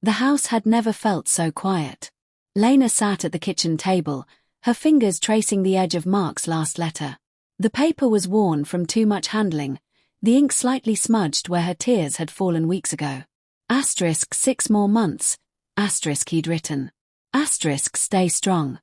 The house had never felt so quiet. Lena sat at the kitchen table, her fingers tracing the edge of Mark's last letter. The paper was worn from too much handling, the ink slightly smudged where her tears had fallen weeks ago. Asterisk 6 more months. Asterisk he'd written. Asterisk stay strong.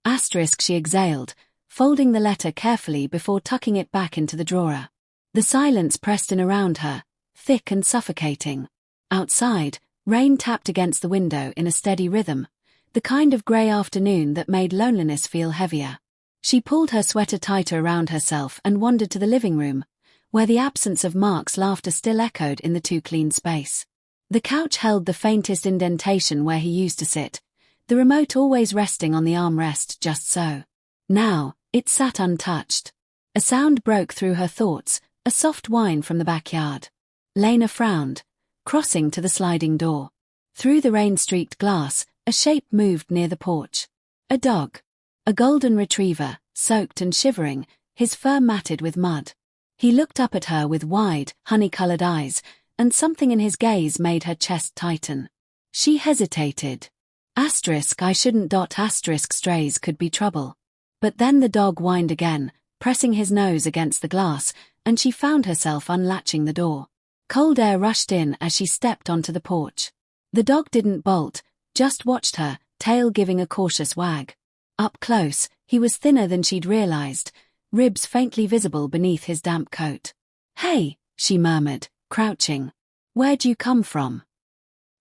Asterisk she exhaled, folding the letter carefully before tucking it back into the drawer. The silence pressed in around her, thick and suffocating. Outside, rain tapped against the window in a steady rhythm, the kind of grey afternoon that made loneliness feel heavier. She pulled her sweater tighter around herself and wandered to the living room, where the absence of Mark's laughter still echoed in the too-clean space. The couch held the faintest indentation where he used to sit, the remote always resting on the armrest just so. Now, it sat untouched. A sound broke through her thoughts, a soft whine from the backyard. Lena frowned, crossing to the sliding door. Through the rain-streaked glass, a shape moved near the porch. A dog. A golden retriever, soaked and shivering, his fur matted with mud. He looked up at her with wide, honey-colored eyes, and something in his gaze made her chest tighten. She hesitated. Asterisk I shouldn't. Asterisk strays could be trouble. But then the dog whined again, pressing his nose against the glass, and she found herself unlatching the door. Cold air rushed in as she stepped onto the porch. The dog didn't bolt, just watched her, tail giving a cautious wag. Up close, he was thinner than she'd realized, ribs faintly visible beneath his damp coat. "Hey," she murmured, crouching. "Where'd you come from?"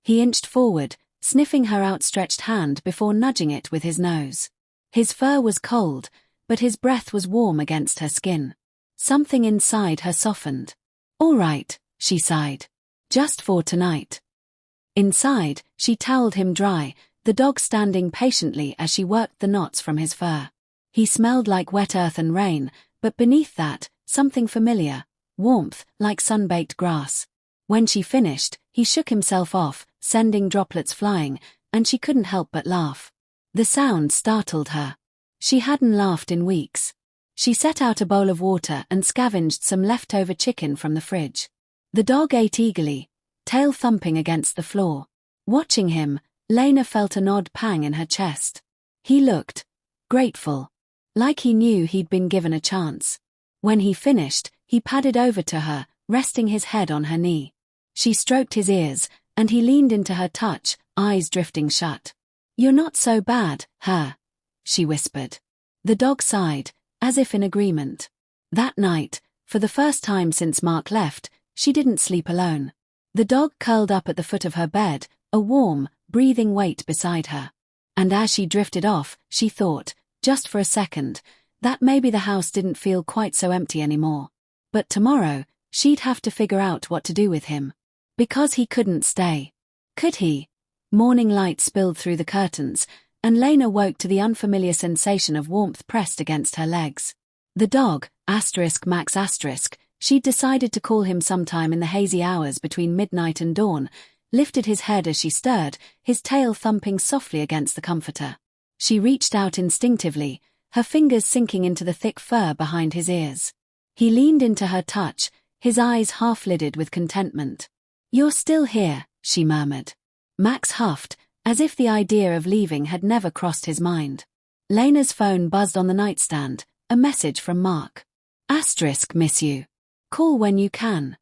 He inched forward, sniffing her outstretched hand before nudging it with his nose. His fur was cold, but his breath was warm against her skin. Something inside her softened. "All right," she sighed. "Just for tonight." Inside, she toweled him dry, the dog standing patiently as she worked the knots from his fur. He smelled like wet earth and rain, but beneath that, something familiar, warmth, like sun-baked grass. When she finished, he shook himself off, sending droplets flying, and she couldn't help but laugh. The sound startled her. She hadn't laughed in weeks. She set out a bowl of water and scavenged some leftover chicken from the fridge. The dog ate eagerly, tail thumping against the floor. Watching him, Lena felt an odd pang in her chest. He looked grateful, like he knew he'd been given a chance. When he finished, he padded over to her, resting his head on her knee. She stroked his ears, and he leaned into her touch, eyes drifting shut. "You're not so bad, huh?" she whispered. The dog sighed, as if in agreement. That night, for the first time since Mark left, she didn't sleep alone. The dog curled up at the foot of her bed, a warm, breathing weight beside her. And as she drifted off, she thought, just for a second, that maybe the house didn't feel quite so empty anymore. But tomorrow, she'd have to figure out what to do with him. Because he couldn't stay. Could he? Morning light spilled through the curtains, and Lena woke to the unfamiliar sensation of warmth pressed against her legs. The dog, Max she'd decided to call him sometime in the hazy hours between midnight and dawn, lifted his head as she stirred, his tail thumping softly against the comforter. She reached out instinctively, her fingers sinking into the thick fur behind his ears. He leaned into her touch, his eyes half-lidded with contentment. "You're still here," she murmured. Max huffed, as if the idea of leaving had never crossed his mind. Lena's phone buzzed on the nightstand, a message from Mark. "Miss you. Call when you can."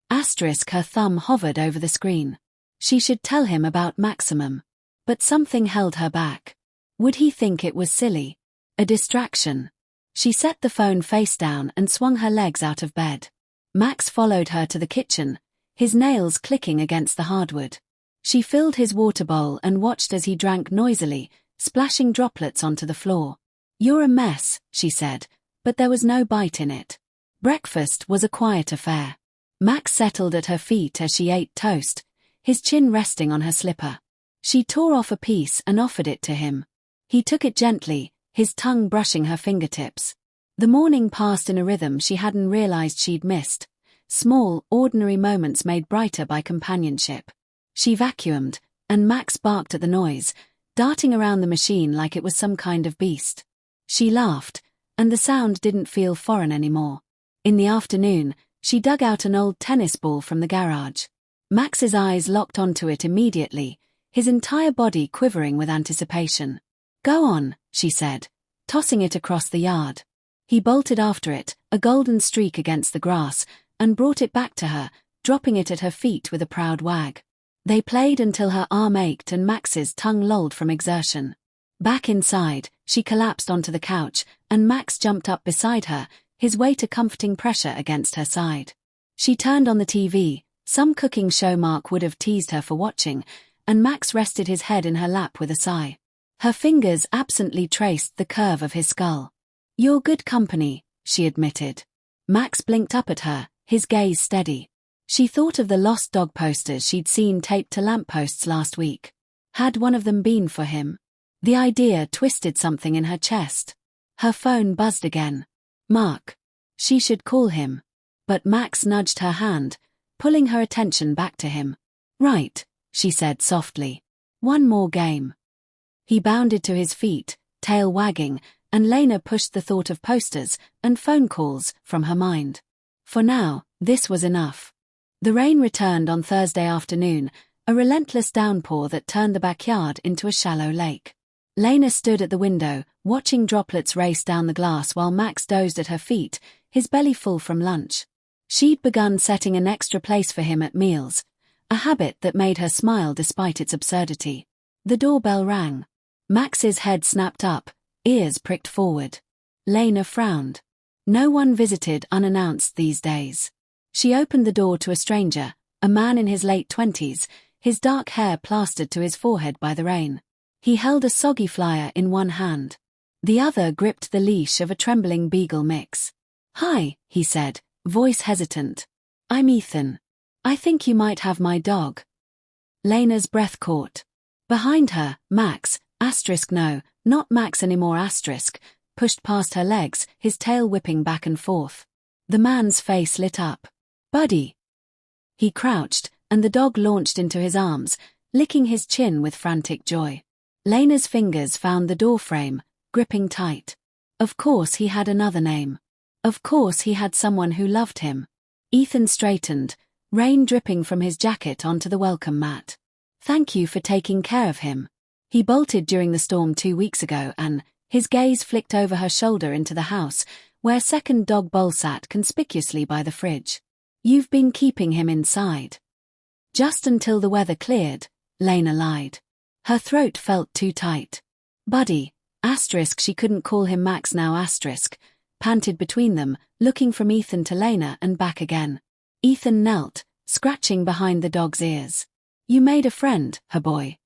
Her thumb hovered over the screen. She should tell him about Maximum. But something held her back. Would he think it was silly? A distraction? She set the phone face down and swung her legs out of bed. Max followed her to the kitchen, his nails clicking against the hardwood. She filled his water bowl and watched as he drank noisily, splashing droplets onto the floor. "You're a mess," she said, but there was no bite in it. Breakfast was a quiet affair. Max settled at her feet as she ate toast, his chin resting on her slipper. She tore off a piece and offered it to him. He took it gently, his tongue brushing her fingertips. The morning passed in a rhythm she hadn't realized she'd missed, small, ordinary moments made brighter by companionship. She vacuumed, and Max barked at the noise, darting around the machine like it was some kind of beast. She laughed, and the sound didn't feel foreign anymore. In the afternoon, she dug out an old tennis ball from the garage. Max's eyes locked onto it immediately, his entire body quivering with anticipation. "Go on," she said, tossing it across the yard. He bolted after it, a golden streak against the grass, and brought it back to her, dropping it at her feet with a proud wag. They played until her arm ached and Max's tongue lolled from exertion. Back inside, she collapsed onto the couch, and Max jumped up beside her, his weight a comforting pressure against her side. She turned on the TV, some cooking show Mark would have teased her for watching, and Max rested his head in her lap with a sigh. Her fingers absently traced the curve of his skull. "You're good company," she admitted. Max blinked up at her, his gaze steady. She thought of the lost dog posters she'd seen taped to lampposts last week. Had one of them been for him? The idea twisted something in her chest. Her phone buzzed again. Mark. She should call him. But Max nudged her hand, pulling her attention back to him. "Right," she said softly. "One more game." He bounded to his feet, tail wagging, and Lena pushed the thought of posters and phone calls from her mind. For now, this was enough. The rain returned on Thursday afternoon, a relentless downpour that turned the backyard into a shallow lake. Lena stood at the window, watching droplets race down the glass while Max dozed at her feet, his belly full from lunch. She'd begun setting an extra place for him at meals, a habit that made her smile despite its absurdity. The doorbell rang. Max's head snapped up, ears pricked forward. Lena frowned. No one visited unannounced these days. She opened the door to a stranger, a man in his late 20s, his dark hair plastered to his forehead by the rain. He held a soggy flyer in one hand. The other gripped the leash of a trembling beagle mix. "Hi," he said, voice hesitant. "I'm Ethan. I think you might have my dog." Lena's breath caught. Behind her, Max, no, not Max anymore, pushed past her legs, his tail whipping back and forth. The man's face lit up. "Buddy." He crouched, and the dog launched into his arms, licking his chin with frantic joy. Lena's fingers found the doorframe, gripping tight. Of course he had another name. Of course he had someone who loved him. Ethan straightened, rain dripping from his jacket onto the welcome mat. "Thank you for taking care of him. He bolted during the storm 2 weeks ago and..." His gaze flicked over her shoulder into the house, where a second dog bowl sat conspicuously by the fridge. "You've been keeping him inside." "Just until the weather cleared," Lena lied. Her throat felt too tight. "Buddy," she couldn't call him Max now, panted between them, looking from Ethan to Lena and back again. Ethan knelt, scratching behind the dog's ears. "You made a friend, her boy."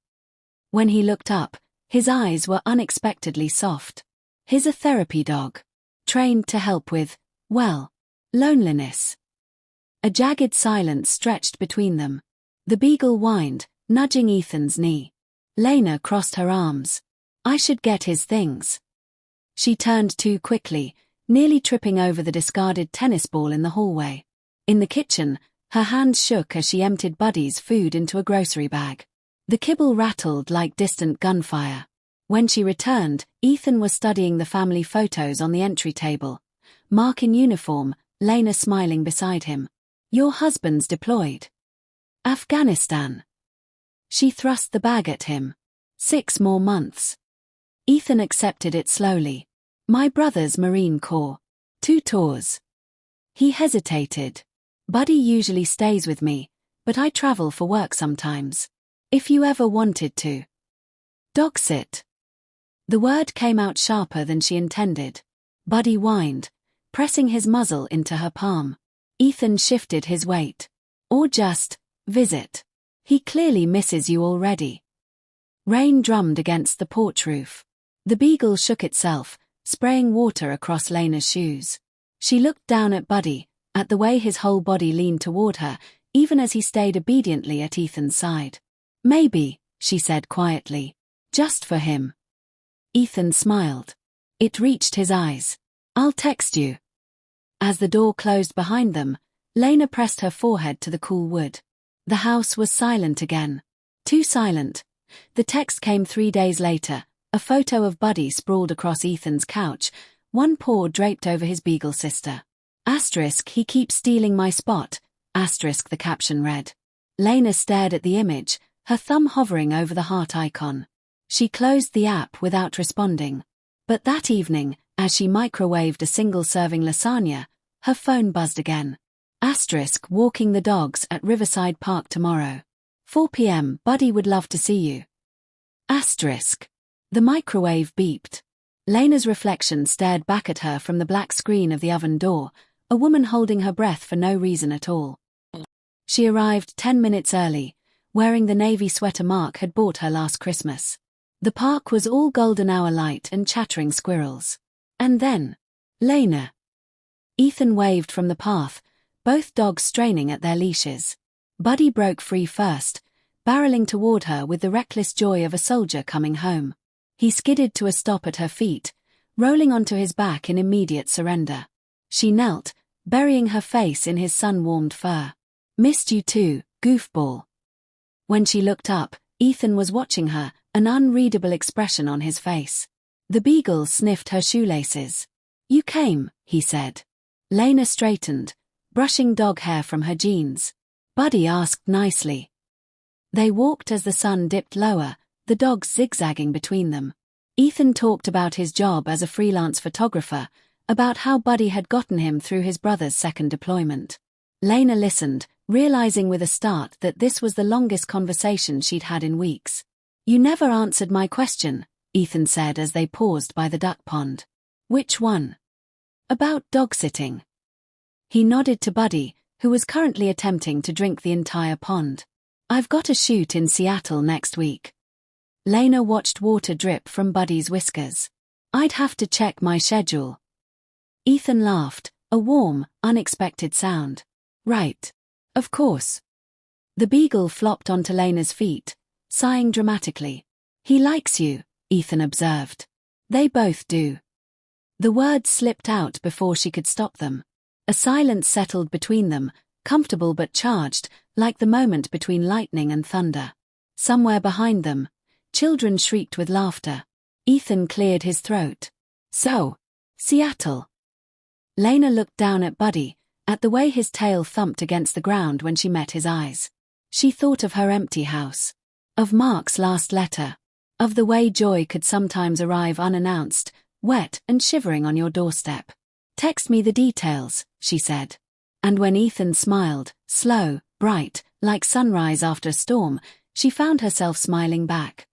When he looked up, his eyes were unexpectedly soft. "He's a therapy dog. Trained to help with, well, loneliness." A jagged silence stretched between them. The beagle whined, nudging Ethan's knee. Lena crossed her arms. "I should get his things." She turned too quickly, nearly tripping over the discarded tennis ball in the hallway. In the kitchen, her hands shook as she emptied Buddy's food into a grocery bag. The kibble rattled like distant gunfire. When she returned, Ethan was studying the family photos on the entry table. Mark in uniform, Lena smiling beside him. "Your husband's deployed." "Afghanistan." She thrust the bag at him. 6 more months. Ethan accepted it slowly. "My brother's Marine Corps. 2 tours." He hesitated. "Buddy usually stays with me, but I travel for work sometimes. If you ever wanted to." "Dog sit." The word came out sharper than she intended. Buddy whined, pressing his muzzle into her palm. Ethan shifted his weight. "Or just, visit. He clearly misses you already." Rain drummed against the porch roof. The beagle shook itself, spraying water across Lena's shoes. She looked down at Buddy, at the way his whole body leaned toward her, even as he stayed obediently at Ethan's side. "Maybe," she said quietly. "Just for him." Ethan smiled. It reached his eyes. "I'll text you." As the door closed behind them, Lena pressed her forehead to the cool wood. The house was silent again. Too silent. The text came 3 days later, a photo of Buddy sprawled across Ethan's couch, one paw draped over his beagle sister. "He keeps stealing my spot," the caption read. Lena stared at the image, her thumb hovering over the heart icon. She closed the app without responding. But that evening, as she microwaved a single-serving lasagna, her phone buzzed again. * walking the dogs at Riverside Park tomorrow. 4 p.m. Buddy would love to see you. *. The microwave beeped. Lena's reflection stared back at her from the black screen of the oven door, a woman holding her breath for no reason at all. She arrived 10 minutes early, wearing the navy sweater Mark had bought her last Christmas. The park was all golden hour light and chattering squirrels. And then, Lena. Ethan waved from the path, both dogs straining at their leashes. Buddy broke free first, barreling toward her with the reckless joy of a soldier coming home. He skidded to a stop at her feet, rolling onto his back in immediate surrender. She knelt, burying her face in his sun-warmed fur. "Missed you too, goofball." When she looked up, Ethan was watching her, an unreadable expression on his face. The beagle sniffed her shoelaces. "You came," he said. Lena straightened, brushing dog hair from her jeans. Buddy asked nicely. They walked as the sun dipped lower, the dogs zigzagging between them. Ethan talked about his job as a freelance photographer, about how Buddy had gotten him through his brother's second deployment. Lena listened, realizing with a start that this was the longest conversation she'd had in weeks. "You never answered my question," Ethan said as they paused by the duck pond. "Which one?" "About dog-sitting." He nodded to Buddy, who was currently attempting to drink the entire pond. "I've got a shoot in Seattle next week." Lena watched water drip from Buddy's whiskers. "I'd have to check my schedule." Ethan laughed, a warm, unexpected sound. "Right. Of course." The beagle flopped onto Lena's feet, sighing dramatically. "He likes you," Ethan observed. "They both do." The words slipped out before she could stop them. A silence settled between them, comfortable but charged, like the moment between lightning and thunder. Somewhere behind them, children shrieked with laughter. Ethan cleared his throat. "So, Seattle." Lena looked down at Buddy, at the way his tail thumped against the ground when she met his eyes. She thought of her empty house. Of Mark's last letter. Of the way joy could sometimes arrive unannounced, wet and shivering on your doorstep. "Text me the details," she said. And when Ethan smiled, slow, bright, like sunrise after a storm, she found herself smiling back.